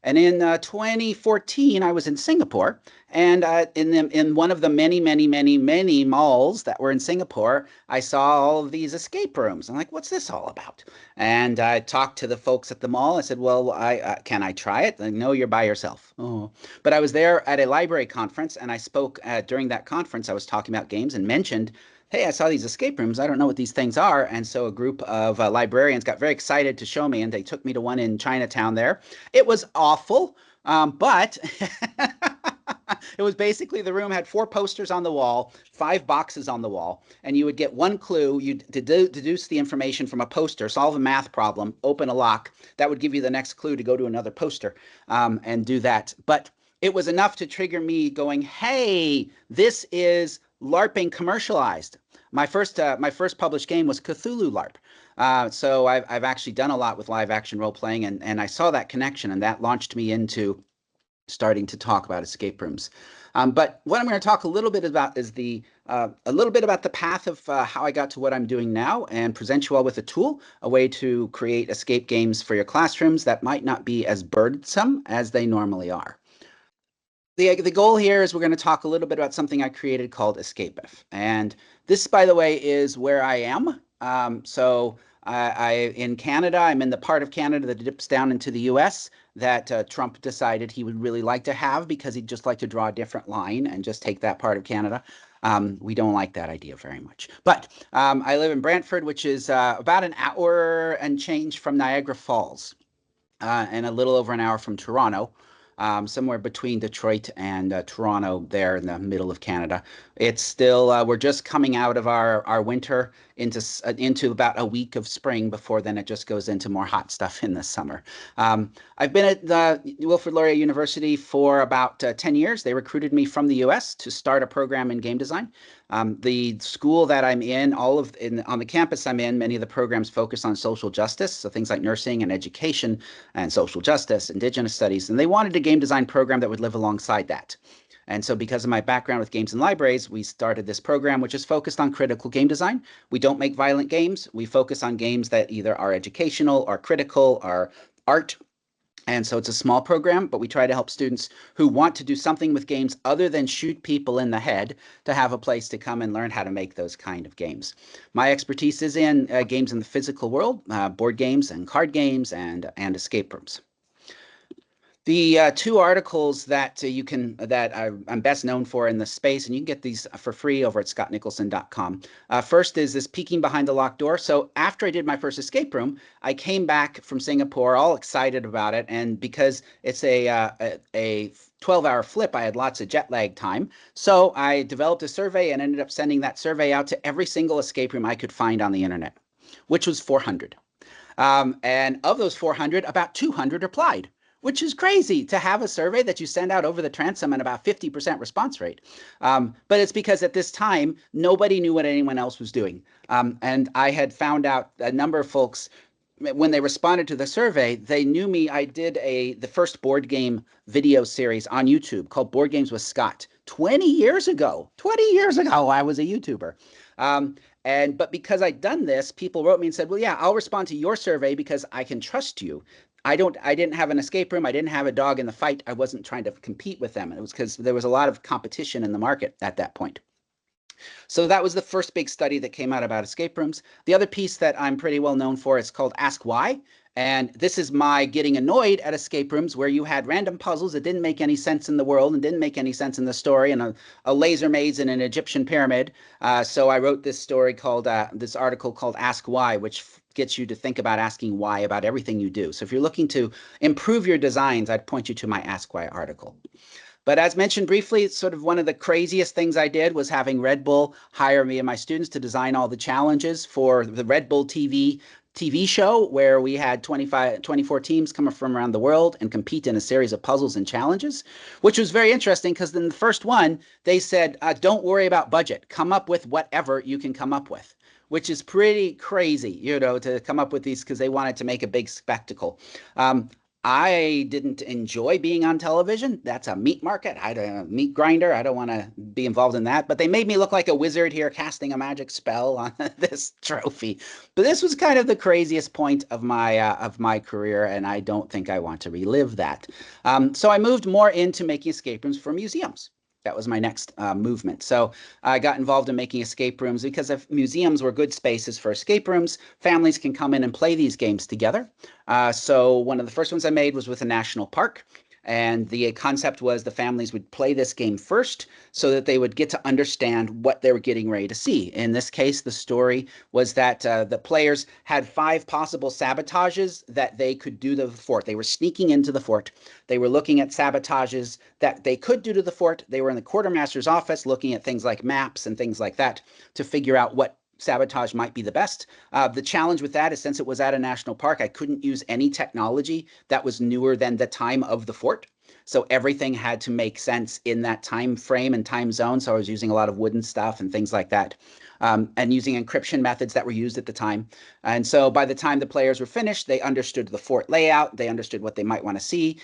And in 2014, I was in Singapore, and in one of the many malls that were in Singapore, I saw all of these escape rooms. I'm like, what's this all about? And I talked to the folks at the mall. I said, well, I can I try it? Like, no, you're by yourself. Oh, but I was there at a library conference, and I spoke during that conference. I was talking about games and mentioned, hey, I saw these escape rooms. I don't know what these things are. And so a group of librarians got very excited to show me, and they took me to one in Chinatown there. It was awful, but it was basically the room had 4 posters on the wall, 5 boxes on the wall, and you would get one clue. You'd deduce the information from a poster, solve a math problem, open a lock. That would give you the next clue to go to another poster and do that. But it was enough to trigger me going, hey, this is LARPing commercialized. My first published game was Cthulhu LARP. So I've actually done a lot with live action role playing, and I saw that connection, and that launched me into starting to talk about escape rooms. But what I'm going to talk a little bit about is a little bit about the path of how I got to what I'm doing now, and present you all with a tool, a way to create escape games for your classrooms that might not be as burdensome as they normally are. The goal here is we're going to talk a little bit about something I created called EscapeIF. And this, by the way, is where I am. In Canada, I'm in the part of Canada that dips down into the US that Trump decided he would really like to have, because he'd just like to draw a different line and just take that part of Canada. We don't like that idea very much. But I live in Brantford, which is about an hour and change from Niagara Falls, and a little over an hour from Toronto. Somewhere between Detroit and Toronto, there in the middle of Canada. It's still we're just coming out of our winter into about a week of spring, before then it just goes into more hot stuff in the summer. I've been at Wilfrid Laurier University for about 10 years. They recruited me from the US to start a program in game design. The school that I'm in, on the campus I'm in, many of the programs focus on social justice, so things like nursing and education and social justice, Indigenous studies, and they wanted a game design program that would live alongside that. And so because of my background with games and libraries, we started this program, which is focused on critical game design. We don't make violent games. We focus on games that either are educational or critical or art. And so it's a small program, but we try to help students who want to do something with games other than shoot people in the head to have a place to come and learn how to make those kind of games. My expertise is in games in the physical world, board games and card games and escape rooms. The 2 articles that I'm best known for in the space, and you can get these for free over at scottnicholson.com. First is this Peeking Behind the Locked Door. So after I did my first escape room, I came back from Singapore all excited about it, and because it's a 12-hour flip, I had lots of jet lag time. So I developed a survey and ended up sending that survey out to every single escape room I could find on the internet, which was 400. And of those 400, about 200 applied, which is crazy to have a survey that you send out over the transom and about 50% response rate. But it's because at this time, nobody knew what anyone else was doing. And I had found out a number of folks, when they responded to the survey, they knew me. I did the first board game video series on YouTube called Board Games with Scott 20 years ago. 20 years ago, I was a YouTuber. But because I'd done this, people wrote me and said, well, yeah, I'll respond to your survey because I can trust you. I didn't have an escape room. I didn't have a dog in the fight. I wasn't trying to compete with them. And it was because there was a lot of competition in the market at that point. So that was the first big study that came out about escape rooms. The other piece that I'm pretty well known for is called Ask Why. And this is my getting annoyed at escape rooms where you had random puzzles that didn't make any sense in the world and didn't make any sense in the story, and a laser maze in an Egyptian pyramid. So I wrote this article called Ask Why, which gets you to think about asking why about everything you do. So if you're looking to improve your designs, I'd point you to my Ask Why article. But as mentioned briefly, sort of one of the craziest things I did was having Red Bull hire me and my students to design all the challenges for the Red Bull TV show, where we had 24 teams coming from around the world and compete in a series of puzzles and challenges, which was very interesting because in the first one, they said, don't worry about budget. Come up with whatever you can come up with, which is pretty crazy, to come up with these, because they wanted to make a big spectacle. I didn't enjoy being on television. That's a meat market. I don't a meat grinder. I don't want to be involved in that. But they made me look like a wizard here casting a magic spell on this trophy. But this was kind of the craziest point of my career, and I don't think I want to relive that. So I moved more into making escape rooms for museums. That was my next movement. So I got involved in making escape rooms because if museums were good spaces for escape rooms, families can come in and play these games together. So one of the first ones I made was with a national park. And the concept was the families would play this game first so that they would get to understand what they were getting ready to see. In this case, the story was that the players had 5 possible sabotages that they could do to the fort. They were sneaking into the fort. They were looking at sabotages that they could do to the fort. They were in the quartermaster's office looking at things like maps and things like that to figure out what sabotage might be the best. The challenge with that is since it was at a national park, I couldn't use any technology that was newer than the time of the fort. So everything had to make sense in that time frame and time zone. So I was using a lot of wooden stuff and things like that. And using encryption methods that were used at the time. And so by the time the players were finished, they understood the fort layout. They understood what they might want to see.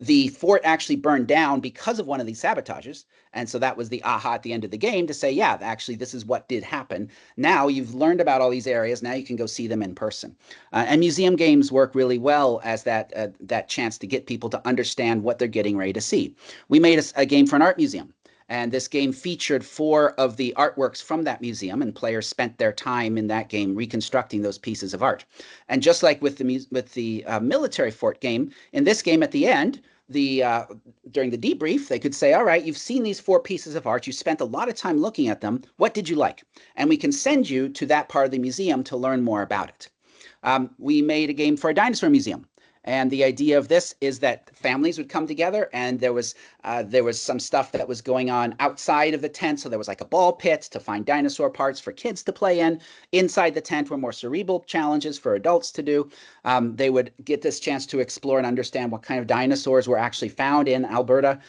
The fort actually burned down because of one of these sabotages. And so that was the aha at the end of the game to say, yeah, actually, this is what did happen. Now you've learned about all these areas. Now you can go see them in person. And museum games work really well as that chance to get people to understand what they're getting ready to see. We made a game for an art museum. And this game featured 4 of the artworks from that museum, and players spent their time in that game reconstructing those pieces of art. And just like with the military fort game, in this game at the end, during the debrief, they could say, all right, you've seen these 4 pieces of art. You spent a lot of time looking at them. What did you like? And we can send you to that part of the museum to learn more about it. We made a game for a dinosaur museum. And the idea of this is that families would come together, and there was some stuff that was going on outside of the tent. So there was like a ball pit to find dinosaur parts for kids to play in. Inside the tent were more cerebral challenges for adults to do. They would get this chance to explore and understand what kind of dinosaurs were actually found in Alberta,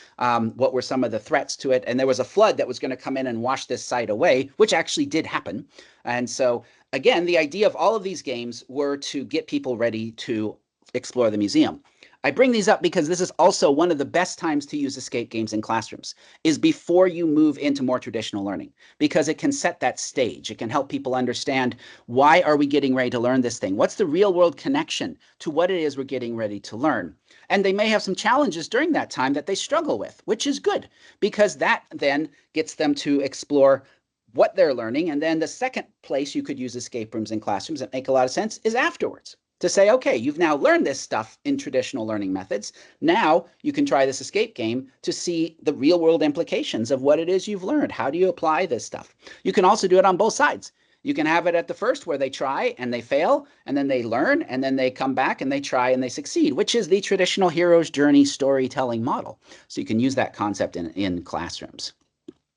what were some of the threats to it. And there was a flood that was going to come in and wash this site away, which actually did happen. And so, again, the idea of all of these games were to get people ready to explore the museum. I bring these up because this is also one of the best times to use escape games in classrooms, is before you move into more traditional learning, because it can set that stage. It can help people understand, why are we getting ready to learn this thing? What's the real world connection to what it is we're getting ready to learn? And they may have some challenges during that time that they struggle with, which is good, because that then gets them to explore what they're learning. And then the second place you could use escape rooms in classrooms that make a lot of sense is afterwards. To say, okay, you've now learned this stuff in traditional learning methods. Now you can try this escape game to see the real world implications of what it is you've learned. How do you apply this stuff? You can also do it on both sides. You can have it at the first where they try and they fail, and then they learn, and then they come back and they try and they succeed, which is the traditional hero's journey storytelling model. So you can use that concept in classrooms.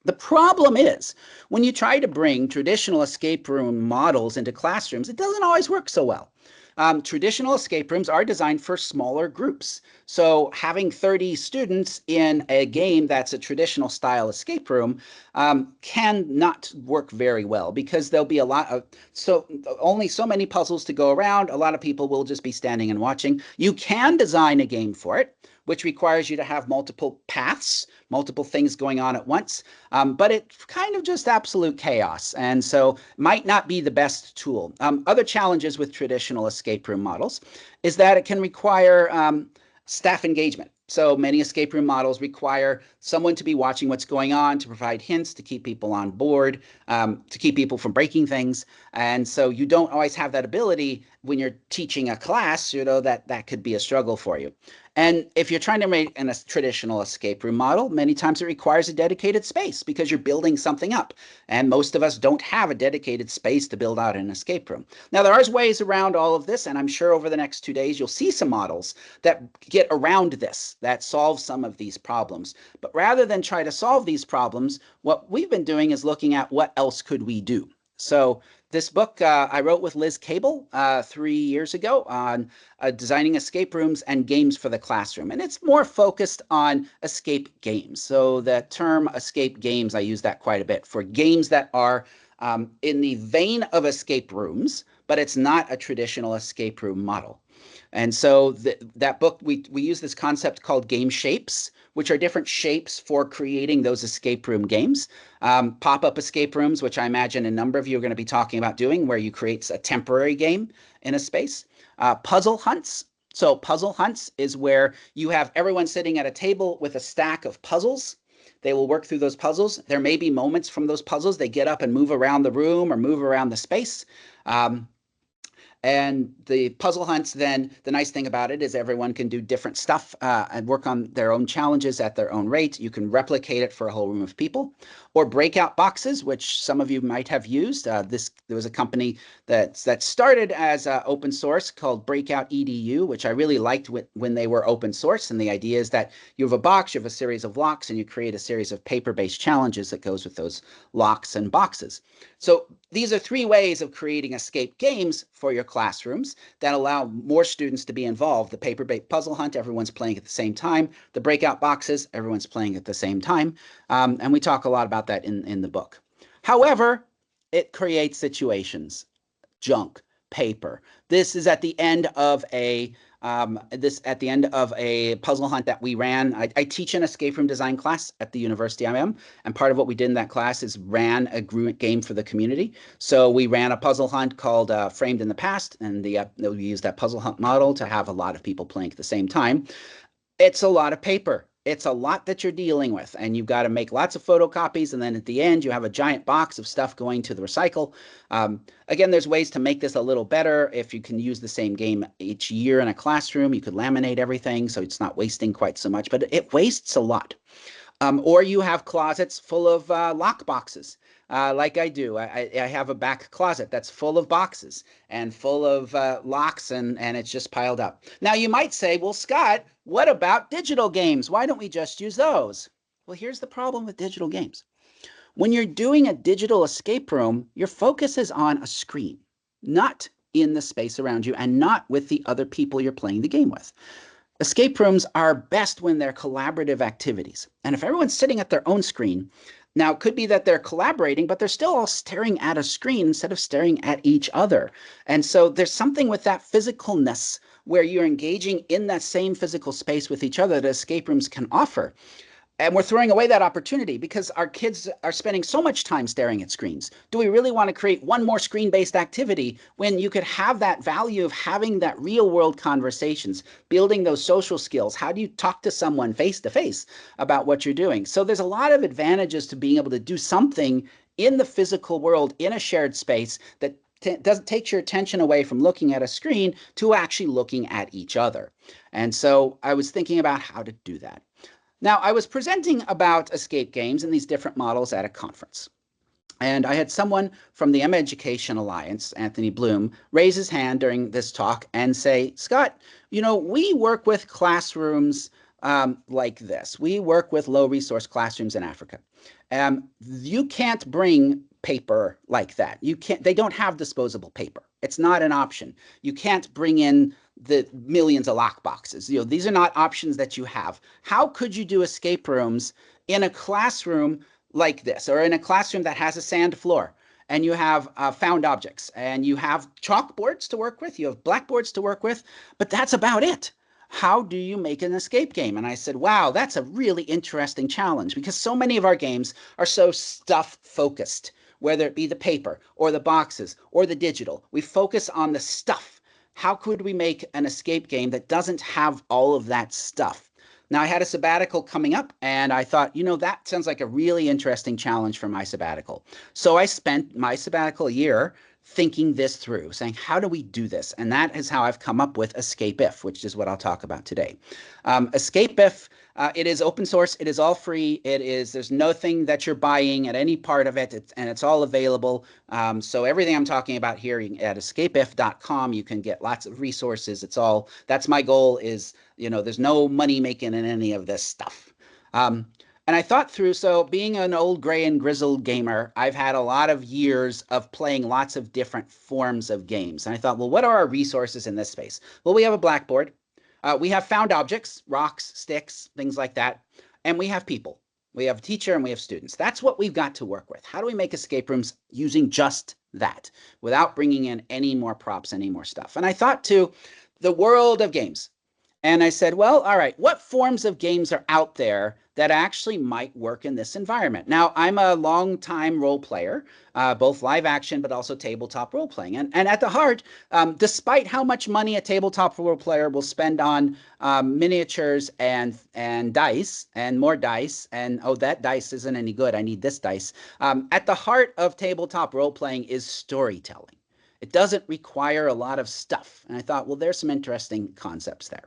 The problem is, when you try to bring traditional escape room models into classrooms, it doesn't always work so well. Traditional escape rooms are designed for smaller groups. So having 30 students in a game that's a traditional style escape room can not work very well, because there'll be only so many puzzles to go around. A lot of people will just be standing and watching. You can design a game for it, which requires you to have multiple paths, multiple things going on at once, but it's kind of just absolute chaos, and so might not be the best tool. Other challenges with traditional escape room models is that it can require staff engagement. So many escape room models require someone to be watching what's going on, to provide hints, to keep people on board, to keep people from breaking things. And so you don't always have that ability when you're teaching a class, that could be a struggle for you. And if you're trying to make a traditional escape room model, many times it requires a dedicated space because you're building something up. And most of us don't have a dedicated space to build out an escape room. Now, there are ways around all of this, and I'm sure over the next 2 days, you'll see some models that get around this, that solve some of these problems. But rather than try to solve these problems, what we've been doing is looking at what else could we do. So this book I wrote with Liz Cable 3 years ago on designing escape rooms and games for the classroom. And it's more focused on escape games. So the term escape games, I use that quite a bit for games that are in the vein of escape rooms, but it's not a traditional escape room model. And so that book, we use this concept called game shapes, which are different shapes for creating those escape room games. Pop-up escape rooms, which I imagine a number of you are going to be talking about doing, where you create a temporary game in a space. Puzzle hunts. So puzzle hunts is where you have everyone sitting at a table with a stack of puzzles. They will work through those puzzles. There may be moments from those puzzles they get up and move around the room or move around the space. And the puzzle hunts, then the nice thing about it is everyone can do different stuff and work on their own challenges at their own rate. You can replicate it for a whole room of people. Or breakout boxes, which some of you might have used. There was a company that started as open source called Breakout EDU, which I really liked when they were open source. And the idea is that you have a box, you have a series of locks, and you create a series of paper-based challenges that goes with those locks and boxes. So these are 3 ways of creating escape games for your classrooms that allow more students to be involved. The paper-based puzzle hunt, everyone's playing at the same time. The breakout boxes, everyone's playing at the same time. And we talk a lot about that in the book. However, it creates situations, junk, paper. This is at the end of a puzzle hunt that we ran. I teach an escape room design class at the university I am, and part of what we did in that class is ran a game for the community. So we ran a puzzle hunt called Framed in the Past, and we used that puzzle hunt model to have a lot of people playing at the same time. It's a lot of paper. It's a lot that you're dealing with, and you've got to make lots of photocopies, and then at the end you have a giant box of stuff going to the recycle. Again, there's ways to make this a little better. If you can use the same game each year in a classroom, you could laminate everything so it's not wasting quite so much, but it wastes a lot. Or you have closets full of lock boxes. Like I do. I have a back closet that's full of boxes and full of locks, and it's just piled up. Now, you might say, well, Scott, what about digital games? Why don't we just use those? Well, here's the problem with digital games. When you're doing a digital escape room, your focus is on a screen, not in the space around you and not with the other people you're playing the game with. Escape rooms are best when they're collaborative activities. And if everyone's sitting at their own screen, now, it could be that they're collaborating, but they're still all staring at a screen instead of staring at each other. And so there's something with that physicalness where you're engaging in that same physical space with each other that escape rooms can offer. And we're throwing away that opportunity because our kids are spending so much time staring at screens. Do we really want to create one more screen-based activity when you could have that value of having that real-world conversations, building those social skills? How do you talk to someone face-to-face about what you're doing? So there's a lot of advantages to being able to do something in the physical world, in a shared space, that doesn't take your attention away from looking at a screen to actually looking at each other. And so I was thinking about how to do that. Now, I was presenting about escape games and these different models at a conference. And I had someone from the M-Education Alliance, Anthony Bloom, raise his hand during this talk and say, Scott, you know, we work with classrooms like this. We work with low-resource classrooms in Africa. You can't bring paper like that. They don't have disposable paper. It's not an option. You can't bring in the millions of lock boxes. You know, these are not options that you have. How could you do escape rooms in a classroom like this, or in a classroom that has a sand floor, and you have found objects, and you have chalkboards to work with, you have blackboards to work with, but that's about it. How do you make an escape game? And I said, wow, that's a really interesting challenge, because so many of our games are so stuff focused, whether it be the paper or the boxes or the digital. We focus on the stuff. How could we make an escape game that doesn't have all of that stuff? Now, I had a sabbatical coming up, and I thought, you know, that sounds like a really interesting challenge for my sabbatical. So I spent my sabbatical year thinking this through, saying, how do we do this? And that is how I've come up with EscapeIF, which is what I'll talk about today. EscapeIF, it is open source. It is all free. There's nothing that you're buying at any part of it, and it's all available. So everything I'm talking about here at escapeif.com, you can get lots of resources. That's my goal is, you know, there's no money making in any of this stuff. And I thought through, so being an old gray and grizzled gamer, I've had a lot of years of playing lots of different forms of games. And I thought, well, what are our resources in this space? Well, we have a blackboard. We have found objects, rocks, sticks, things like that. And we have people. We have a teacher and we have students. That's what we've got to work with. How do we make escape rooms using just that without bringing in any more props, any more stuff? And I thought too, the world of games. And I said, well, all right, what forms of games are out there that actually might work in this environment? Now, I'm a long-time role player, both live action, but also tabletop role playing. And at the heart, despite how much money a tabletop role player will spend on miniatures and dice and more dice, and oh, that dice isn't any good, I need this dice. At the heart of tabletop role playing is storytelling. It doesn't require a lot of stuff. And I thought, well, there's some interesting concepts there.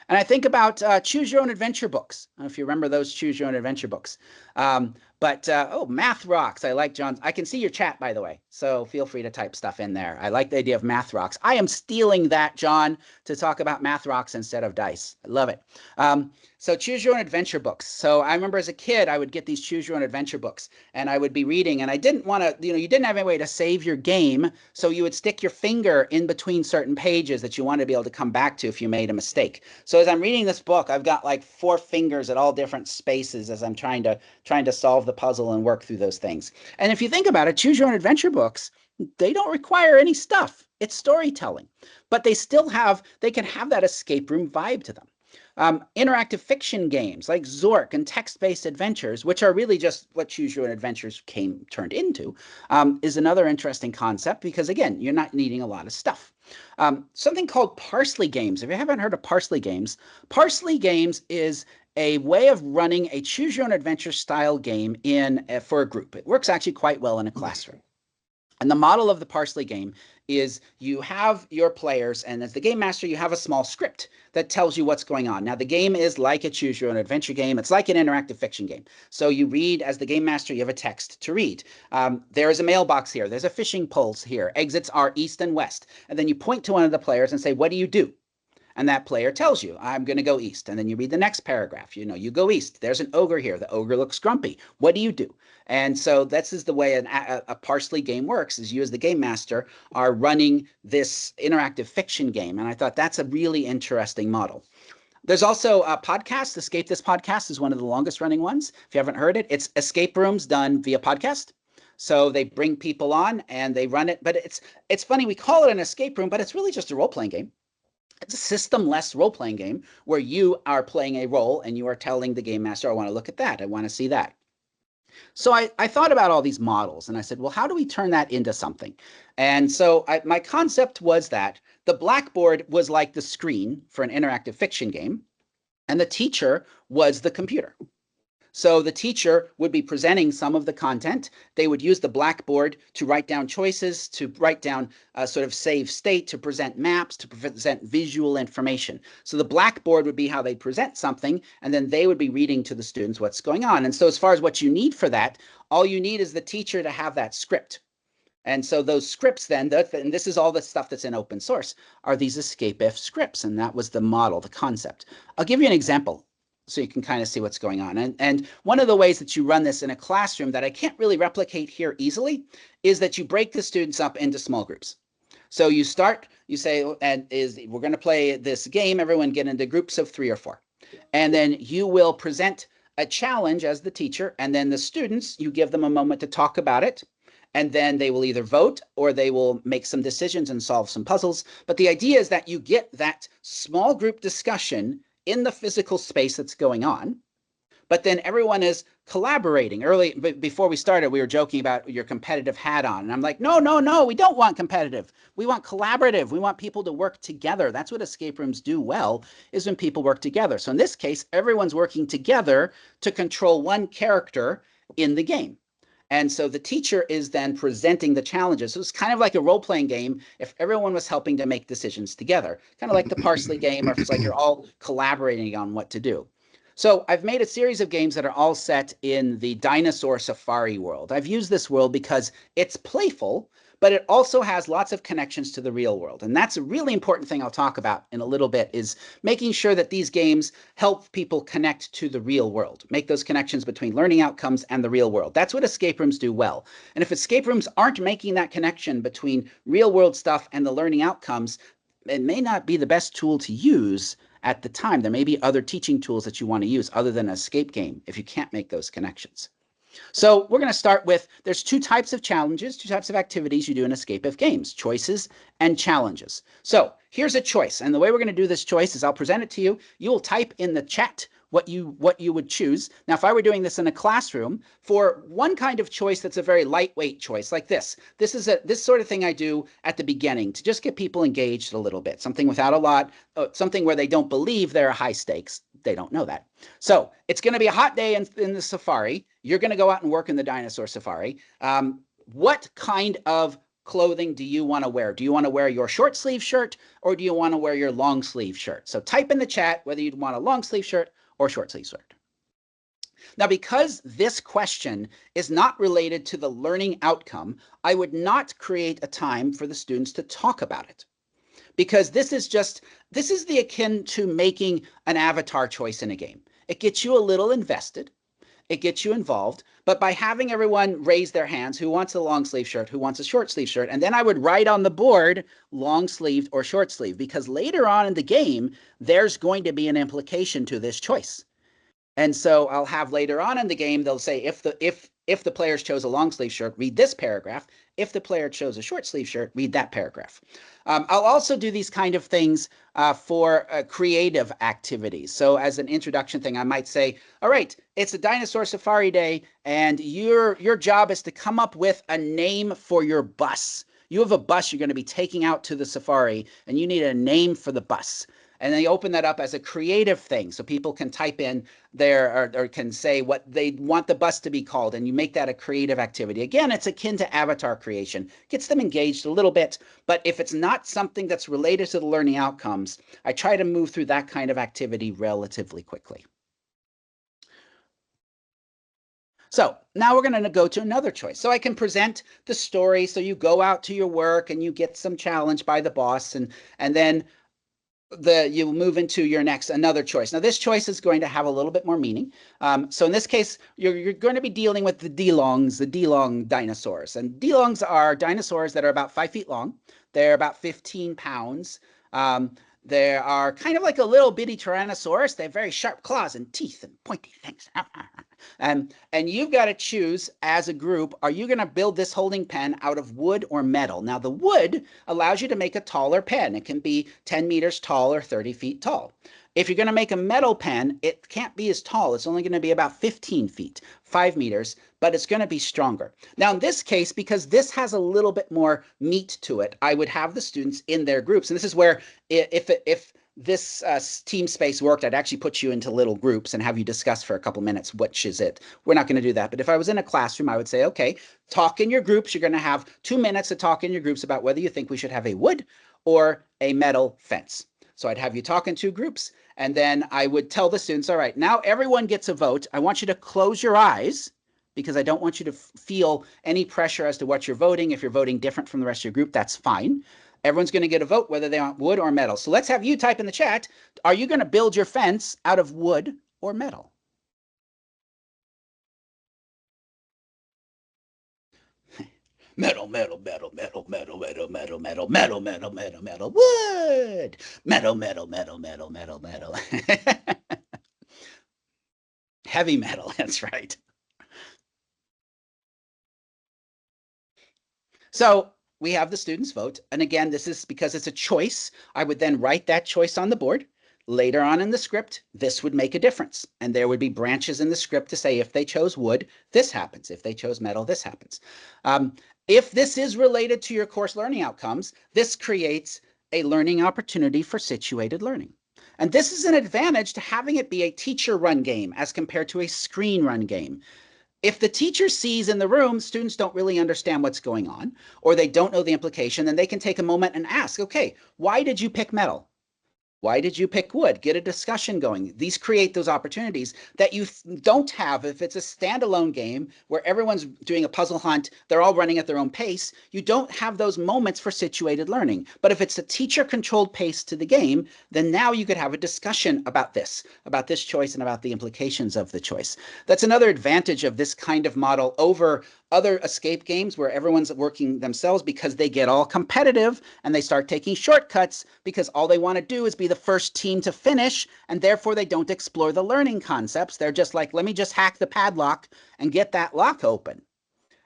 And I think about choose your own adventure books. I don't know if you remember those choose your own adventure books. Oh, math rocks. I like John's. I can see your chat, by the way. So feel free to type stuff in there. I like the idea of math rocks. I am stealing that, John, to talk about math rocks instead of dice. I love it. So choose your own adventure books. So I remember as a kid, I would get these choose your own adventure books and I would be reading, and I didn't want to, you didn't have any way to save your game. So you would stick your finger in between certain pages that you wanted to be able to come back to if you made a mistake. So as I'm reading this book, I've got like 4 fingers at all different spaces as I'm trying to solve the puzzle and work through those things. And if you think about it, choose your own adventure books, they don't require any stuff. It's storytelling, but they can have that escape room vibe to them. Interactive fiction games like Zork and text-based adventures, which are really just what Choose Your Own Adventures turned into, is another interesting concept because, again, you're not needing a lot of stuff. Something called Parsley Games. If you haven't heard of Parsley Games is a way of running a Choose Your Own Adventure style game for a group. It works actually quite well in a classroom. And the model of the Parsley game is you have your players, and as the game master, you have a small script that tells you what's going on. Now, the game is like a choose your own adventure game. It's like an interactive fiction game. So you read, as the game master, you have a text to read. There is a mailbox here. There's a fishing pole here. Exits are east and west. And then you point to one of the players and say, what do you do? And that player tells you, I'm going to go east. And then you read the next paragraph. You go east. There's an ogre here. The ogre looks grumpy. What do you do? And so this is the way a Parsley game works, is you as the game master are running this interactive fiction game. And I thought that's a really interesting model. There's also a podcast. Escape This Podcast is one of the longest running ones. If you haven't heard it, it's escape rooms done via podcast. So they bring people on and they run it. But it's funny, we call it an escape room, but it's really just a role-playing game. It's a system-less role-playing game where you are playing a role and you are telling the game master, I want to look at that. I want to see that. So I thought about all these models and I said, well, how do we turn that into something? And so my concept was that the blackboard was like the screen for an interactive fiction game, and the teacher was the computer. So the teacher would be presenting some of the content. They would use the blackboard to write down choices, to write down sort of save state, to present maps, to present visual information. So the blackboard would be how they present something, and then they would be reading to the students what's going on. And so as far as what you need for that, all you need is the teacher to have that script. And so those scripts then, and this is all the stuff that's in open source, are these EscapeIF scripts. And that was the model, the concept. I'll give you an example so you can kind of see what's going on. And one of the ways that you run this in a classroom that I can't really replicate here easily is that you break the students up into small groups. So you say, we're going to play this game, everyone get into groups of 3 or 4. And then you will present a challenge as the teacher, and then the students, you give them a moment to talk about it. And then they will either vote or they will make some decisions and solve some puzzles. But the idea is that you get that small group discussion in the physical space that's going on, but then everyone is collaborating. Before we started, we were joking about your competitive hat on. And I'm like, no, we don't want competitive. We want collaborative. We want people to work together. That's what escape rooms do well, is when people work together. So in this case, everyone's working together to control one character in the game. And so the teacher is then presenting the challenges. So it's kind of like a role-playing game if everyone was helping to make decisions together, kind of like the Parsley game, or if it's like you're all collaborating on what to do. So I've made a series of games that are all set in the dinosaur safari world. I've used this world because it's playful, but it also has lots of connections to the real world. And that's a really important thing I'll talk about in a little bit, is making sure that these games help people connect to the real world, make those connections between learning outcomes and the real world. That's what escape rooms do well. And if escape rooms aren't making that connection between real world stuff and the learning outcomes, it may not be the best tool to use at the time. There may be other teaching tools that you want to use other than an escape game if you can't make those connections. So we're going to start with, there's two types of challenges, two types of activities you do in EscapeIF games, choices and challenges. So here's a choice. And the way we're going to do this choice is I'll present it to you. You will type in the chat what you would choose. Now, if I were doing this in a classroom, for one kind of choice that's a very lightweight choice, like this is this sort of thing I do at the beginning to just get people engaged a little bit, something without a lot, something where they don't believe there are high stakes. They don't know that. So it's going to be a hot day in the safari. You're going to go out and work in the dinosaur safari. What kind of clothing do you want to wear? Do you want to wear your short sleeve shirt or do you want to wear your long sleeve shirt? So type in the chat whether you'd want a long sleeve shirt or short sleeve shirt. Now, because this question is not related to the learning outcome, I would not create a time for the students to talk about it. Because this is the akin to making an avatar choice in a game. It gets you a little invested. It gets you involved, but by having everyone raise their hands, who wants a long sleeve shirt, who wants a short sleeve shirt, and then I would write on the board long sleeved or short sleeve, because later on in the game, there's going to be an implication to this choice. And so I'll have later on in the game, they'll say, if the players chose a long sleeve shirt, read this paragraph. If the player chose a short sleeve shirt, read that paragraph. I'll also do these kind of things for creative activities. So as an introduction thing, I might say, all right, it's a dinosaur safari day, and your job is to come up with a name for your bus. You have a bus you're going to be taking out to the safari, and you need a name for the bus. And they open that up as a creative thing. So people can type in there or can say what they want the bus to be called. And you make that a creative activity. Again, it's akin to avatar creation. Gets them engaged a little bit. But if it's not something that's related to the learning outcomes, I try to move through that kind of activity relatively quickly. So now we're going to go to another choice. So I can present the story. So you go out to your work and you get some challenge by the boss. And then you move into your another choice. Now this choice is going to have a little bit more meaning. So in this case, you're going to be dealing with the Delong dinosaurs. And Delongs are dinosaurs that are about 5 feet long. They're about 15 pounds. They are kind of like a little bitty Tyrannosaurus. They have very sharp claws and teeth and pointy things. And you've got to choose as a group, are you going to build this holding pen out of wood or metal? Now, the wood allows you to make a taller pen. It can be 10 meters tall or 30 feet tall. If you're going to make a metal pen, it can't be as tall. It's only going to be about 15 feet, 5 meters, but it's going to be stronger. Now, in this case, because this has a little bit more meat to it, I would have the students in their groups. And this is where if this team space worked, I'd actually put you into little groups and have you discuss for a couple minutes which is it. We're not going to do that. But if I was in a classroom, I would say, okay, talk in your groups. You're going to have 2 minutes to talk in your groups about whether you think we should have a wood or a metal fence. So I'd have you talk in 2 groups, and then I would tell the students, all right, now everyone gets a vote. I want you to close your eyes because I don't want you to feel any pressure as to what you're voting. If you're voting different from the rest of your group, that's fine. Everyone's going to get a vote whether they want wood or metal. So let's have you type in the chat, are you going to build your fence out of wood or metal? Metal, metal, metal, metal, metal, metal, metal, metal, metal, metal, metal, metal, wood. Metal, metal, metal, metal, metal, metal. Heavy metal, that's right. So we have the students vote. And again, this is because it's a choice. I would then write that choice on the board. Later on in the script, this would make a difference. And there would be branches in the script to say if they chose wood, this happens. If they chose metal, this happens. If this is related to your course learning outcomes, this creates a learning opportunity for situated learning. And this is an advantage to having it be a teacher-run game as compared to a screen-run game. If the teacher sees in the room, students don't really understand what's going on, or they don't know the implication, then they can take a moment and ask, okay, why did you pick metal? Why did you pick wood? Get a discussion going. These create those opportunities that you don't have if it's a standalone game where everyone's doing a puzzle hunt, they're all running at their own pace. You don't have those moments for situated learning. But if it's a teacher-controlled pace to the game, then now you could have a discussion about this choice and about the implications of the choice. That's another advantage of this kind of model over other escape games where everyone's working themselves because they get all competitive and they start taking shortcuts because all they want to do is be be the first team to finish, and therefore they don't explore the learning concepts. They're just like, let me just hack the padlock and get that lock open.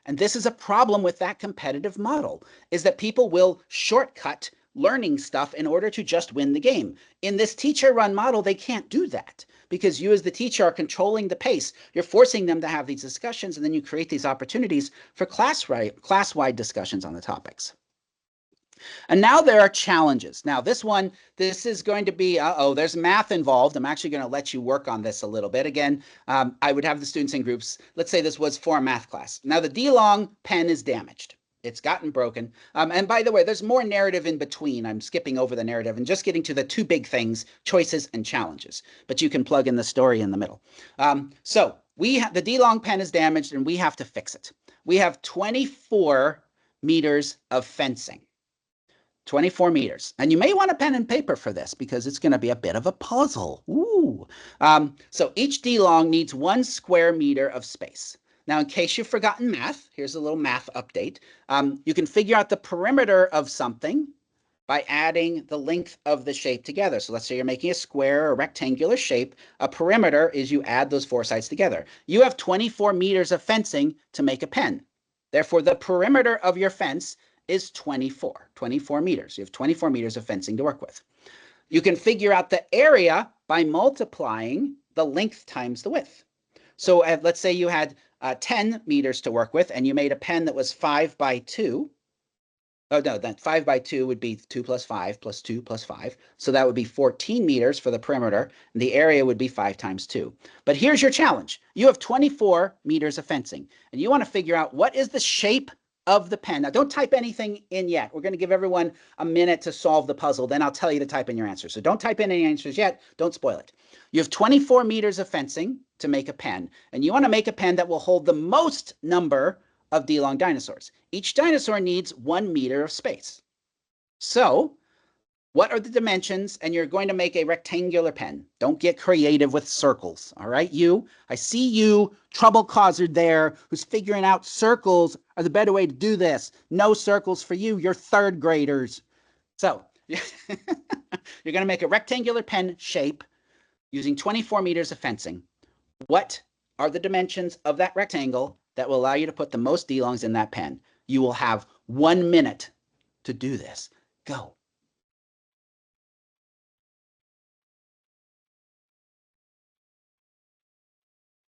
And this is a problem with that competitive model, is that people will shortcut learning stuff in order to just win the game. In this teacher-run model, they can't do that because you as the teacher are controlling the pace. You're forcing them to have these discussions, and then you create these opportunities for class-wide discussions on the topics. And now there are challenges. Now this is going to be, there's math involved. I'm actually going to let you work on this a little bit. Again, I would have the students in groups. Let's say this was for a math class. Now the D-Long pen is damaged. It's gotten broken. And by the way, there's more narrative in between. I'm skipping over the narrative and just getting to the two big things, choices and challenges. But you can plug in the story in the middle. So the D-Long pen is damaged and we have to fix it. We have 24 meters of fencing. 24 meters. And you may want a pen and paper for this because it's going to be a bit of a puzzle. Ooh. So each D-Long needs 1 square meter of space. Now, in case you've forgotten math, here's a little math update. You can figure out the perimeter of something by adding the length of the shape together. So let's say you're making a square or rectangular shape. A perimeter is you add those 4 sides together. You have 24 meters of fencing to make a pen. Therefore, the perimeter of your fence is 24 meters. You have 24 meters of fencing to work with. You can figure out the area by multiplying the length times the width. So let's say you had 10 meters to work with and you made a pen that was 5 by 2. Oh, no, that 5 by 2 would be 2 plus 5 plus 2 plus 5. So that would be 14 meters for the perimeter. And the area would be 5 times 2. But here's your challenge. You have 24 meters of fencing and you want to figure out what is the shape of the pen. Now, don't type anything in yet. We're going to give everyone a minute to solve the puzzle. Then I'll tell you to type in your answers. So don't type in any answers yet. Don't spoil it. You have 24 meters of fencing to make a pen. And you want to make a pen that will hold the most number of D-Long dinosaurs. Each dinosaur needs 1 meter of space. So what are the dimensions? And you're going to make a rectangular pen. Don't get creative with circles. All right, I see you, trouble causer there, who's figuring out circles are the better way to do this. No circles for you. You're 3rd graders. So you're going to make a rectangular pen shape using 24 meters of fencing. What are the dimensions of that rectangle that will allow you to put the most D-Longs in that pen? You will have 1 minute to do this. Go.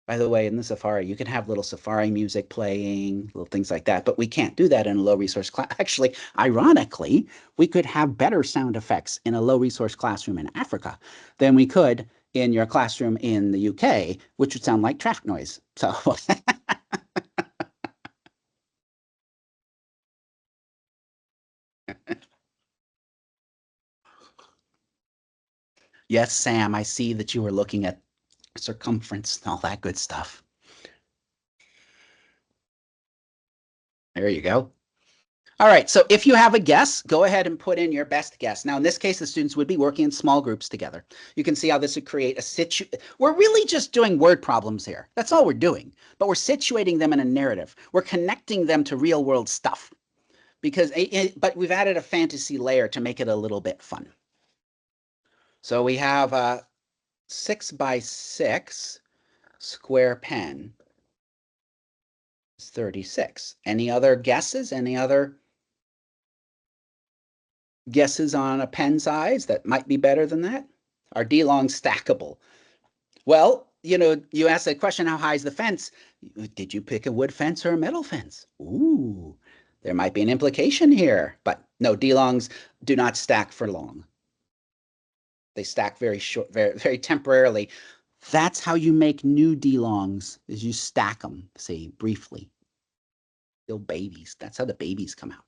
By the way, in the Safari, you can have little Safari music playing, little things like that, but we can't do that in a low-resource class. Actually, ironically, we could have better sound effects in a low-resource classroom in Africa than we could in your classroom in the UK, which would sound like traffic noise. So yes, Sam, I see that you were looking at circumference and all that good stuff. There you go. All right, so if you have a guess, go ahead and put in your best guess. Now, in this case, the students would be working in small groups together. You can see how this would create a We're really just doing word problems here. That's all we're doing. But we're situating them in a narrative. We're connecting them to real world stuff. But we've added a fantasy layer to make it a little bit fun. So we have a 6 by 6 square pen. It's 36. Any other guesses? Any other guesses on a pen size that might be better than that? Are D-Long stackable? Well, you asked the question, how high is the fence? Did you pick a wood fence or a metal fence? Ooh, there might be an implication here, but no, D-Longs do not stack for long. They stack very short, very, very temporarily. That's how you make new D-Longs, is you stack them, say, briefly. Still babies. That's how the babies come out.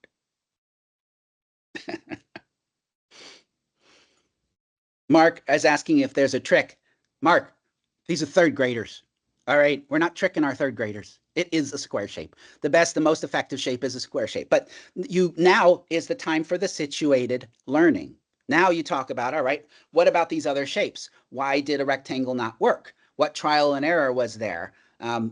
Mark is asking if there's a trick. Mark, these are 3rd graders. All right, we're not tricking our 3rd graders. It is a square shape. The most effective shape is a square shape. But now is the time for the situated learning. Now you talk about, all right, what about these other shapes? Why did a rectangle not work? What trial and error was there?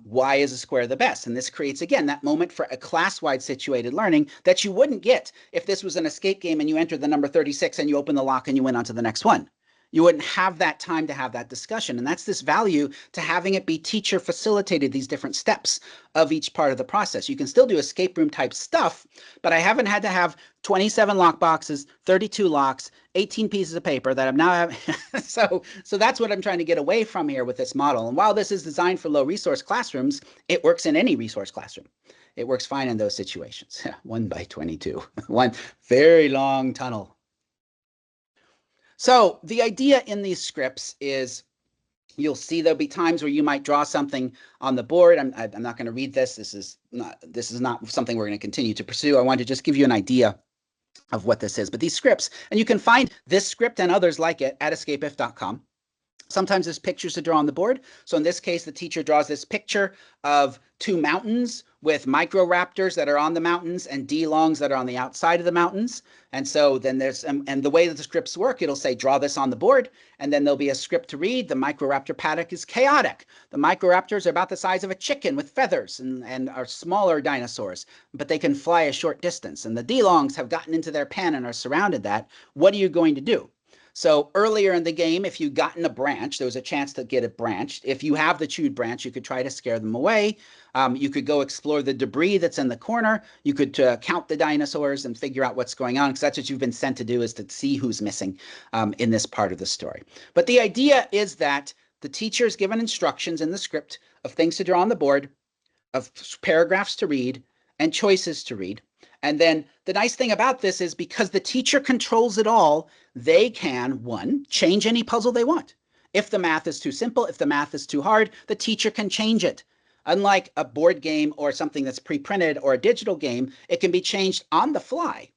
Why is a square the best? And this creates, again, that moment for a class-wide situated learning that you wouldn't get if this was an escape game and you entered the number 36 and you open the lock and you went on to the next one. You wouldn't have that time to have that discussion. And that's this value to having it be teacher facilitated, these different steps of each part of the process. You can still do escape room type stuff, but I haven't had to have 27 lock boxes, 32 locks, 18 pieces of paper that I'm now having. so that's what I'm trying to get away from here with this model. And while this is designed for low resource classrooms, it works in any resource classroom. It works fine in those situations. 1 by 22, one very long tunnel. So the idea in these scripts is you'll see there'll be times where you might draw something on the board. I'm not going to read this. This is not something we're going to continue to pursue. I want to just give you an idea of what this is. But these scripts, and you can find this script and others like it at escapeif.com. Sometimes there's pictures to draw on the board. So in this case, the teacher draws this picture of 2 mountains with microraptors that are on the mountains and D-longs that are on the outside of the mountains. And so then there's, and the way that the scripts work, it'll say, draw this on the board, and then there'll be a script to read. The microraptor paddock is chaotic. The microraptors are about the size of a chicken with feathers and are smaller dinosaurs, but they can fly a short distance. And the D-longs have gotten into their pen and are surrounded that. What are you going to do? So earlier in the game, if you gotten a branch, there was a chance to get it branched. If you have the chewed branch, you could try to scare them away. You could go explore the debris that's in the corner. You could count the dinosaurs and figure out what's going on, because that's what you've been sent to do, is to see who's missing in this part of the story. But the idea is that the teacher is given instructions in the script of things to draw on the board, of paragraphs to read, and choices to read. And then the nice thing about this is, because the teacher controls it all, they can, 1, change any puzzle they want. If the math is too simple, if the math is too hard, the teacher can change it. Unlike a board game or something that's pre-printed or a digital game, it can be changed on the fly.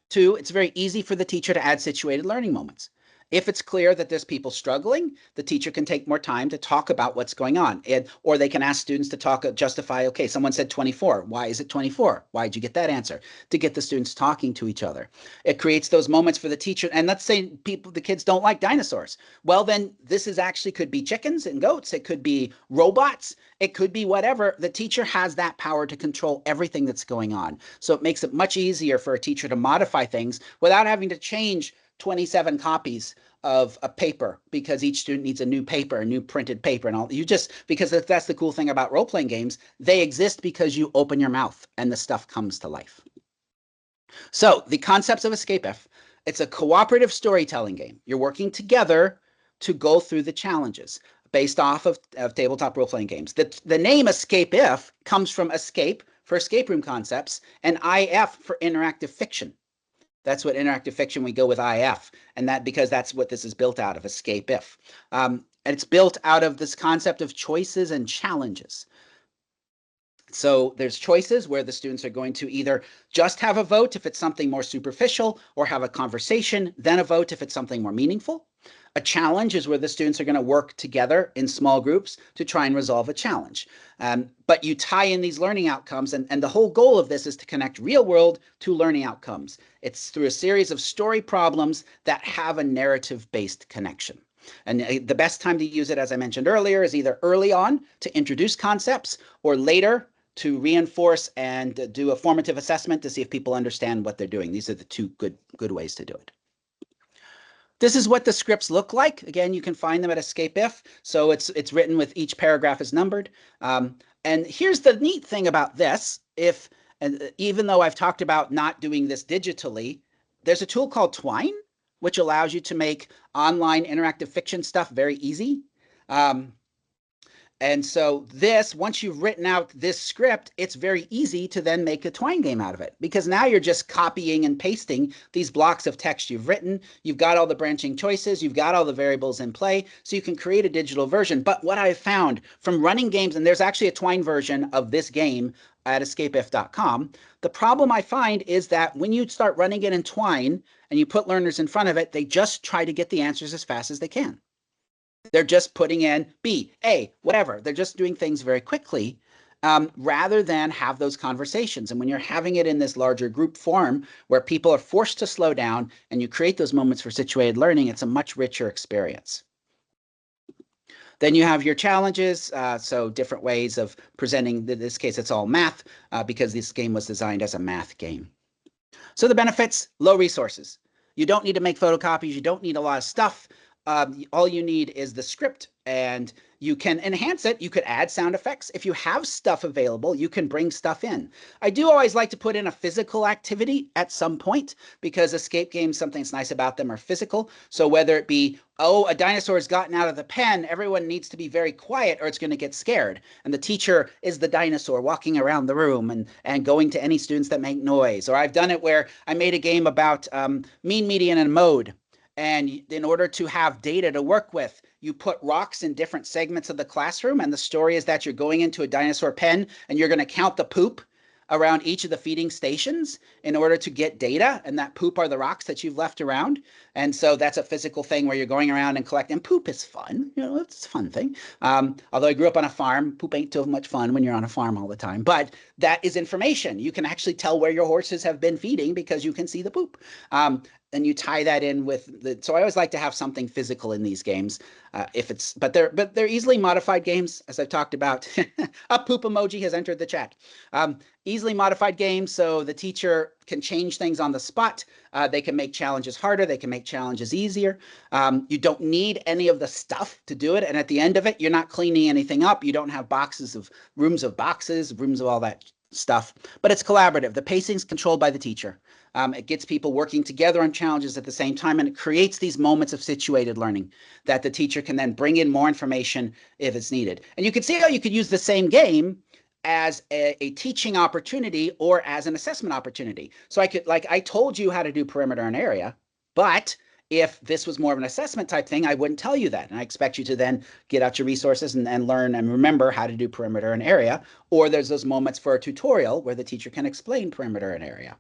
2, it's very easy for the teacher to add situated learning moments. If it's clear that there's people struggling, the teacher can take more time to talk about what's going on. Or they can ask students to justify, okay, someone said 24. Why is it 24? Why did you get that answer? To get the students talking to each other. It creates those moments for the teacher. And let's say the kids don't like dinosaurs. Well, then this is actually could be chickens and goats. It could be robots. It could be whatever. The teacher has that power to control everything that's going on. So it makes it much easier for a teacher to modify things without having to change 27 copies of a paper, because each student needs a new paper, a new printed paper, and all. Because that's the cool thing about role-playing games. They exist because you open your mouth and the stuff comes to life. So the concepts of EscapeIF, it's a cooperative storytelling game. You're working together to go through the challenges based off of tabletop role-playing games. The name EscapeIF comes from escape for escape room concepts and IF for interactive fiction. That's what interactive fiction, we go with IF, and that because that's what this is built out of, EscapeIF. And it's built out of this concept of choices and challenges. So there's choices where the students are going to either just have a vote if it's something more superficial, or have a conversation, then a vote if it's something more meaningful. A challenge is where the students are going to work together in small groups to try and resolve a challenge. But you tie in these learning outcomes, and the whole goal of this is to connect real world to learning outcomes. It's through a series of story problems that have a narrative-based connection. And the best time to use it, as I mentioned earlier, is either early on to introduce concepts, or later to reinforce and do a formative assessment to see if people understand what they're doing. These are the 2 good ways to do it. This is what the scripts look like. Again, you can find them at EscapeIF. So it's written with each paragraph is numbered. And here's the neat thing about this. Even though I've talked about not doing this digitally, there's a tool called Twine, which allows you to make online interactive fiction stuff very easy. And so once you've written out this script, it's very easy to then make a Twine game out of it, because now you're just copying and pasting these blocks of text you've written. You've got all the branching choices. You've got all the variables in play, so you can create a digital version. But what I've found from running games, and there's actually a Twine version of this game at escapeif.com, the problem I find is that when you start running it in Twine and you put learners in front of it, they just try to get the answers as fast as they can. They're just putting in B, A, whatever. They're just doing things very quickly rather than have those conversations. And when you're having it in this larger group form where people are forced to slow down and you create those moments for situated learning, it's a much richer experience. Then you have your challenges, so different ways of presenting. In this case, it's all math because this game was designed as a math game. So the benefits, low resources. You don't need to make photocopies. You don't need a lot of stuff. all you need is the script, and you can enhance it. You could add sound effects. If you have stuff available, you can bring stuff in. I do always like to put in a physical activity at some point, because escape games, something that's nice about them, are physical. So whether it be, oh, a dinosaur has gotten out of the pen, everyone needs to be very quiet or it's going to get scared. And the teacher is the dinosaur walking around the room and going to any students that make noise. Or I've done it where I made a game about mean, median, and mode. And in order to have data to work with, you put rocks in different segments of the classroom. And the story is that you're going into a dinosaur pen and you're going to count the poop around each of the feeding stations in order to get data. And that poop are the rocks that you've left around. And so that's a physical thing where you're going around and collecting. Poop is fun. You know, it's a fun thing. Although I grew up on a farm, poop ain't too much fun when you're on a farm all the time. But that is information. You can actually tell where your horses have been feeding because you can see the poop. And you tie that in with the, so I always like to have something physical in these games. But they're easily modified games, as I've talked about. A poop emoji has entered the chat. Easily modified games, so the teacher can change things on the spot. They can make challenges harder. They can make challenges easier. You don't need any of the stuff to do it. And at the end of it, you're not cleaning anything up. You don't have rooms of boxes, rooms of all that stuff. But it's collaborative. The pacing's controlled by the teacher. It gets people working together on challenges at the same time, and it creates these moments of situated learning that the teacher can then bring in more information if it's needed. And you can see how you could use the same game as a teaching opportunity or as an assessment opportunity. So I could, like, I told you how to do perimeter and area, but if this was more of an assessment type thing, I wouldn't tell you that. And I expect you to then get out your resources and learn and remember how to do perimeter and area. Or there's those moments for a tutorial where the teacher can explain perimeter and area.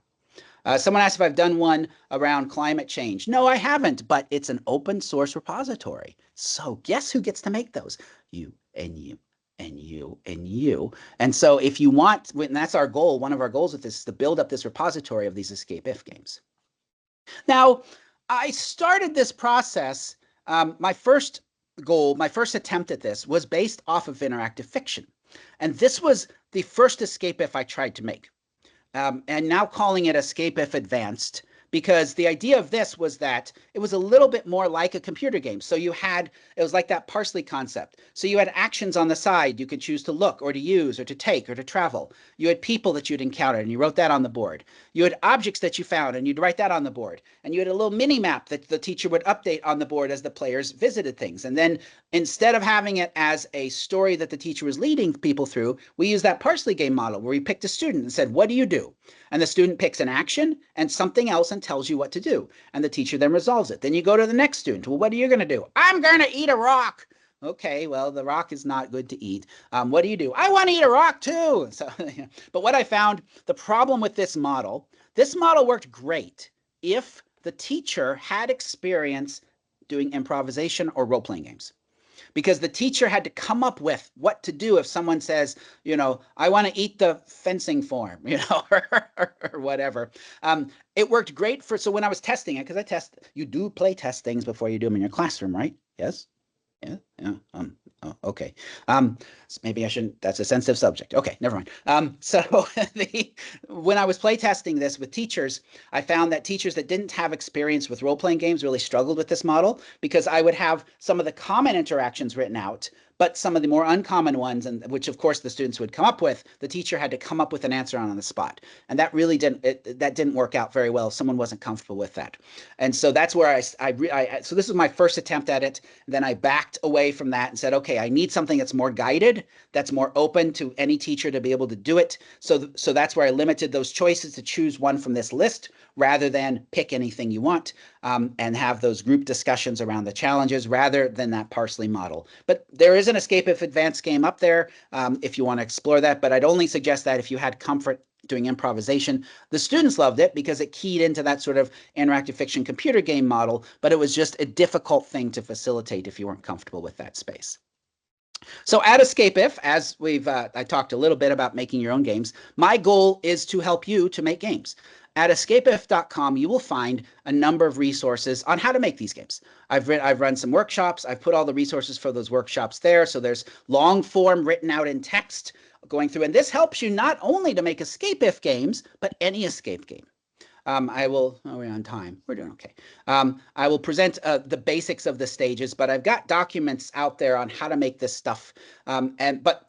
Someone asked if I've done one around climate change. No, I haven't, but it's an open source repository. So guess who gets to make those? You and you and you and you. And so if you want, and that's our goal, one of our goals with this is to build up this repository of these EscapeIF games. Now, I started this process, my first goal, my first attempt at this was based off of interactive fiction. And this was the first EscapeIF I tried to make. And now calling it EscapeIF Advanced, because the idea of this was that it was a little bit more like a computer game. So it was like that parsley concept. So you had actions on the side you could choose to look or to use or to take or to travel. You had people that you'd encountered and you wrote that on the board. You had objects that you found and you'd write that on the board. And you had a little mini map that the teacher would update on the board as the players visited things. And then instead of having it as a story that the teacher was leading people through, we used that parsley game model where we picked a student and said, what do you do? And the student picks an action and something else and tells you what to do. And the teacher then resolves it. Then you go to the next student. Well, what are you going to do? I'm going to eat a rock. Okay, well, the rock is not good to eat. What do you do? I want to eat a rock too. So, but what I found, the problem with this model worked great if the teacher had experience doing improvisation or role-playing games. Because the teacher had to come up with what to do if someone says, you know, I want to eat the fencing form, you know, or whatever. It worked great so when I was testing it, because you do play test things before you do them in your classroom, right? Yes? Yeah. Oh, okay. So maybe I shouldn't, that's a sensitive subject. Okay, never mind. So when I was play testing this with teachers, I found that teachers that didn't have experience with role-playing games really struggled with this model, because I would have some of the common interactions written out, but some of the more uncommon ones, and which of course the students would come up with, the teacher had to come up with an answer on the spot. And that really didn't work out very well. Someone wasn't comfortable with that. And so that's where so this was my first attempt at it. Then I backed away from that and said, okay, I need something that's more guided, that's more open to any teacher to be able to do it. So that's where I limited those choices to choose one from this list rather than pick anything you want, and have those group discussions around the challenges rather than that parsley model. But there is an EscapeIF Advanced game up there if you want to explore that, but I'd only suggest that if you had comfort doing improvisation. The students loved it because it keyed into that sort of interactive fiction computer game model, but it was just a difficult thing to facilitate if you weren't comfortable with that space. So at EscapeIF, as I talked a little bit about making your own games, my goal is to help you to make games. At escapeif.com, you will find a number of resources on how to make these games. I've run some workshops. I've put all the resources for those workshops there. So there's long form written out in text going through. And this helps you not only to make EscapeIF games, but any escape game. we're on time. We're doing okay. I will present the basics of the stages, but I've got documents out there on how to make this stuff.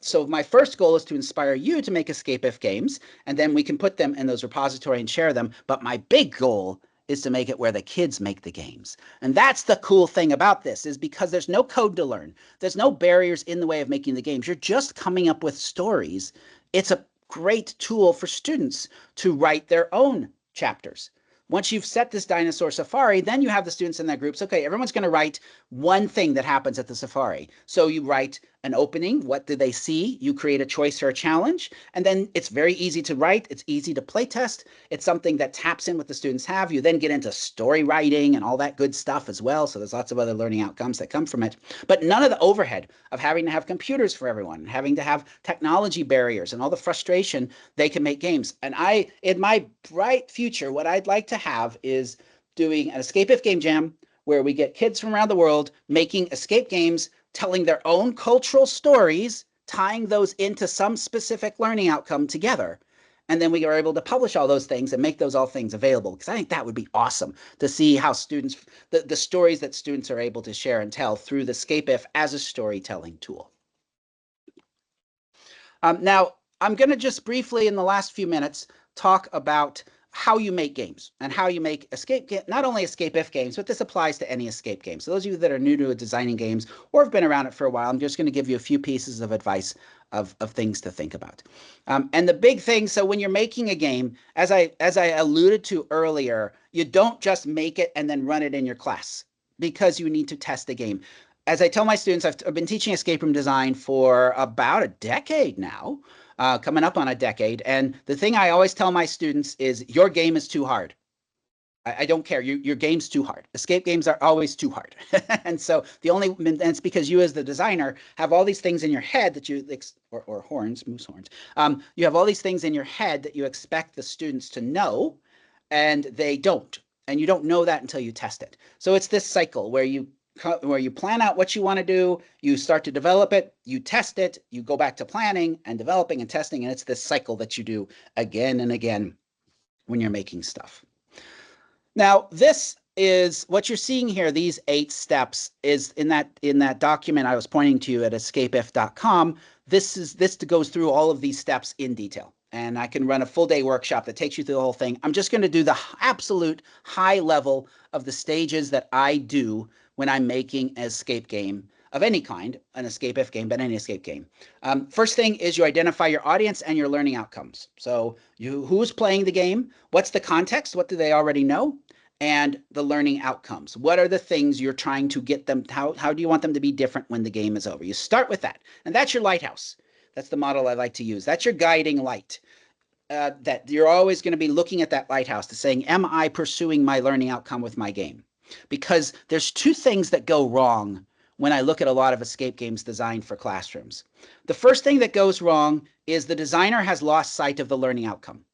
So my first goal is to inspire you to make EscapeIF games, and then we can put them in those repository and share them. But my big goal is to make it where the kids make the games. And that's the cool thing about this, is because there's no code to learn. There's no barriers in the way of making the games. You're just coming up with stories. It's a great tool for students to write their own chapters. Once you've set this dinosaur safari, then you have the students in their groups. Okay, everyone's going to write one thing that happens at the safari. So you write an opening. What do they see? You create a choice or a challenge. And then it's very easy to write. It's easy to play test. It's something that taps in what the students have. You then get into story writing and all that good stuff as well. So there's lots of other learning outcomes that come from it. But none of the overhead of having to have computers for everyone, having to have technology barriers and all the frustration, they can make games. And in my bright future, what I'd like to have is doing an EscapeIF game jam where we get kids from around the world making escape games, telling their own cultural stories, tying those into some specific learning outcome together. And then we are able to publish all those things and make those all things available, because I think that would be awesome to see how students, the stories that students are able to share and tell through the EscapeIF as a storytelling tool. Now, I'm going to just briefly in the last few minutes talk about how you make games and how you make not only EscapeIF games, but this applies to any escape game. So those of you that are new to designing games or have been around it for a while, I'm just going to give you a few pieces of advice of things to think about. And the big thing, so when you're making a game, as I alluded to earlier, you don't just make it and then run it in your class, because you need to test the game. As I tell my students, I've been teaching escape room design for about a decade now. Coming up on a decade. And the thing I always tell my students is your game is too hard. I don't care. Your game's too hard. Escape games are always too hard. And so and it's because you as the designer have all these things in your head that you, or horns, moose horns. You have all these things in your head that you expect the students to know, and they don't. And you don't know that until you test it. So it's this cycle where you plan out what you want to do, you start to develop it, you test it, you go back to planning and developing and testing, and it's this cycle that you do again and again when you're making stuff. Now, this is what you're seeing here, these 8 steps is in that document I was pointing to you at escapeif.com. This goes through all of these steps in detail. And I can run a full day workshop that takes you through the whole thing. I'm just going to do the absolute high level of the stages that I do when I'm making an escape game of any kind, an EscapeIF game, but any escape game. First thing is you identify your audience and your learning outcomes. So who's playing the game? What's the context? What do they already know? And the learning outcomes. What are the things you're trying to get them? How do you want them to be different when the game is over? You start with that. And that's your lighthouse. That's the model I like to use. That's your guiding light. That you're always going to be looking at that lighthouse to saying, am I pursuing my learning outcome with my game? Because there's 2 things that go wrong when I look at a lot of escape games designed for classrooms. The first thing that goes wrong is the designer has lost sight of the learning outcome.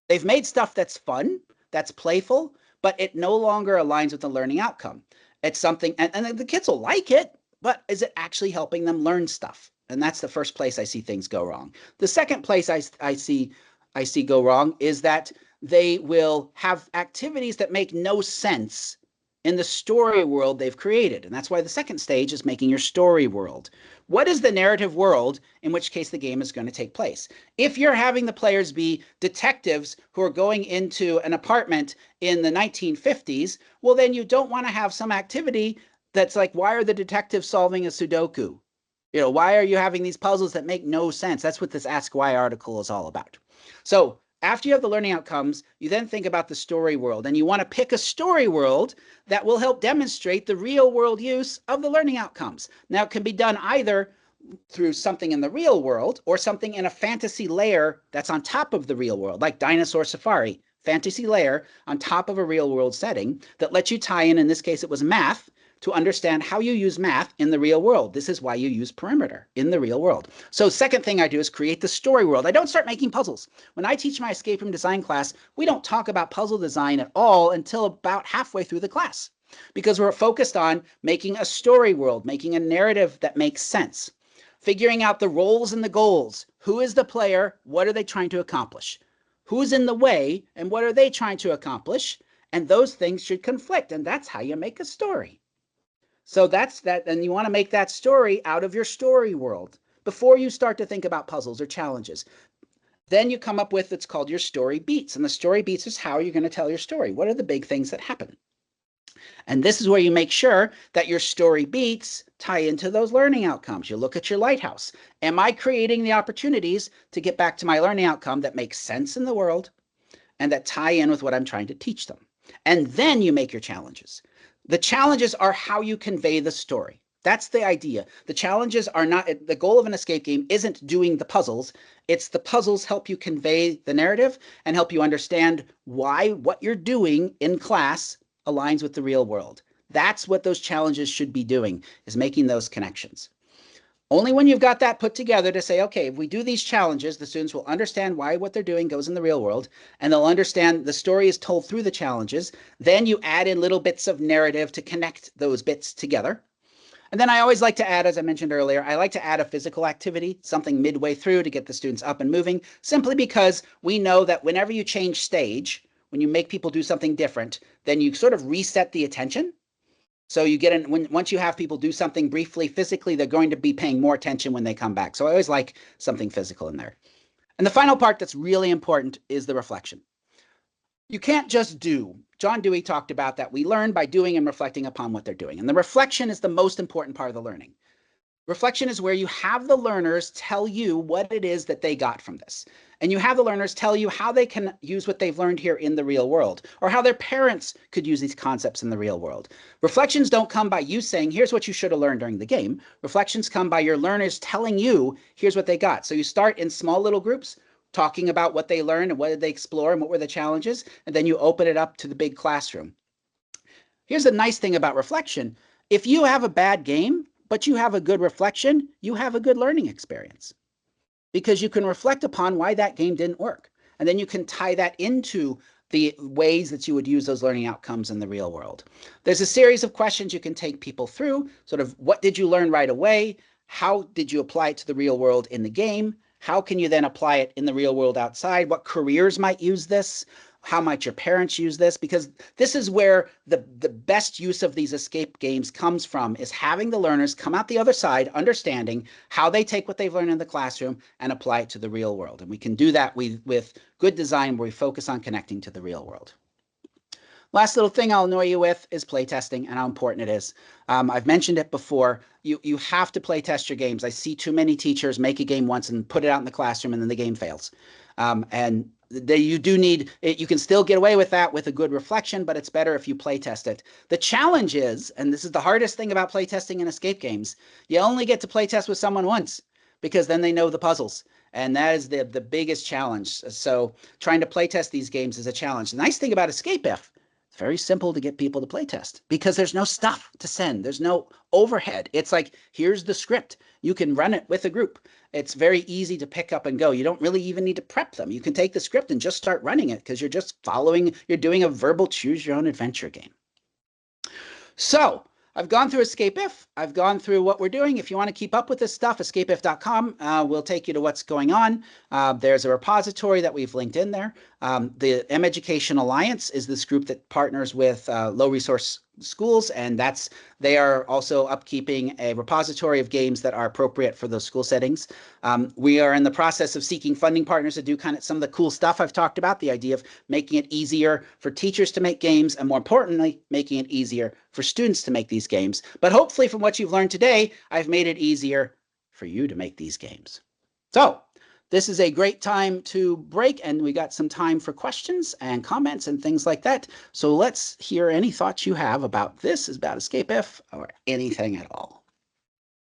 They've made stuff that's fun, that's playful, but it no longer aligns with the learning outcome. It's something, and the kids will like it, but is it actually helping them learn stuff? And that's the first place I see things go wrong. The second place I see go wrong is that they will have activities that make no sense in the story world they've created. And that's why the second stage is making your story world. What is the narrative world in which case the game is going to take place? If you're having the players be detectives who are going into an apartment in the 1950s, well, then you don't want to have some activity that's like, why are the detectives solving a Sudoku? Why are you having these puzzles that make no sense? That's what this Ask Why article is all about. So after you have the learning outcomes, you then think about the story world, and you want to pick a story world that will help demonstrate the real world use of the learning outcomes. Now, it can be done either through something in the real world or something in a fantasy layer that's on top of the real world, like Dinosaur Safari, fantasy layer on top of a real world setting that lets you tie in this case, it was math, to understand how you use math in the real world. This is why you use perimeter in the real world. So second thing I do is create the story world. I don't start making puzzles. When I teach my escape room design class, we don't talk about puzzle design at all until about halfway through the class, because we're focused on making a story world, making a narrative that makes sense, figuring out the roles and the goals. Who is the player? What are they trying to accomplish? who's in the way and what are they trying to accomplish, and those things should conflict, and that's how you make a story. So that's that, and you want to make that story out of your story world before you start to think about puzzles or challenges. Then you come up with what's called your story beats, and the story beats is how you're going to tell your story. What are the big things that happen? And this is where you make sure that your story beats tie into those learning outcomes. You look at your lighthouse. Am I creating the opportunities to get back to my learning outcome that makes sense in the world and that tie in with what I'm trying to teach them? And then you make your challenges. The challenges are how you convey the story. That's the idea. The challenges are not, the goal of an escape game isn't doing the puzzles. It's the puzzles help you convey the narrative and help you understand why what you're doing in class aligns with the real world. That's what those challenges should be doing, is making those connections. Only when you've got that put together to say, okay, if we do these challenges, the students will understand why what they're doing goes in the real world, and they'll understand the story is told through the challenges. Then you add in little bits of narrative to connect those bits together. And then I always like to add, as I mentioned earlier, I like to add a physical activity, something midway through to get the students up and moving, simply because we know that whenever you change stage, when you make people do something different, then you sort of reset the attention. So you get once you have people do something briefly physically, they're going to be paying more attention when they come back. So I always like something physical in there. And the final part that's really important is the reflection. You can't just do. John Dewey talked about that we learn by doing and reflecting upon what they're doing. And the reflection is the most important part of the learning. Reflection is where you have the learners tell you what it is that they got from this. And you have the learners tell you how they can use what they've learned here in the real world, or how their parents could use these concepts in the real world. Reflections don't come by you saying, here's what you should have learned during the game. Reflections come by your learners telling you, here's what they got. So you start in small little groups, talking about what they learned and what did they explore and what were the challenges, and then you open it up to the big classroom. Here's the nice thing about reflection. If you have a bad game, but you have a good reflection, you have a good learning experience, because you can reflect upon why that game didn't work. And then you can tie that into the ways that you would use those learning outcomes in the real world. There's a series of questions you can take people through, sort of what did you learn right away? How did you apply it to the real world in the game? How can you then apply it in the real world outside? What careers might use this? How might your parents use this? Because this is where the best use of these escape games comes from, is having the learners come out the other side, understanding how they take what they've learned in the classroom and apply it to the real world. And we can do that with good design where we focus on connecting to the real world. Last little thing I'll annoy you with is playtesting and how important it is. I've mentioned it before. You have to playtest your games. I see too many teachers make a game once and put it out in the classroom and then the game fails. And you do need, you can still get away with that with a good reflection, but it's better if you playtest it. The challenge is, and this is the hardest thing about playtesting in escape games, you only get to playtest with someone once, because then they know the puzzles. And that is the biggest challenge. So trying to playtest these games is a challenge. The nice thing about EscapeIF, it's very simple to get people to playtest because there's no stuff to send. There's no overhead. It's like, here's the script. You can run it with a group. It's very easy to pick up and go. You don't really even need to prep them. You can take the script and just start running it because you're just following, you're doing a verbal choose your own adventure game. So I've gone through EscapeIF. I've gone through what we're doing. If you want to keep up with this stuff, escapeif.com will take you to what's going on. There's a repository that we've linked in there. The M-Education Alliance is this group that partners with low resource schools, and they are also upkeeping a repository of games that are appropriate for those school settings. We are in the process of seeking funding partners to do kind of some of the cool stuff I've talked about, the idea of making it easier for teachers to make games, and more importantly, making it easier for students to make these games. But hopefully from what you've learned today, I've made it easier for you to make these games. So this is a great time to break, and we got some time for questions and comments and things like that. So let's hear any thoughts you have about this, about EscapeIF, or anything at all.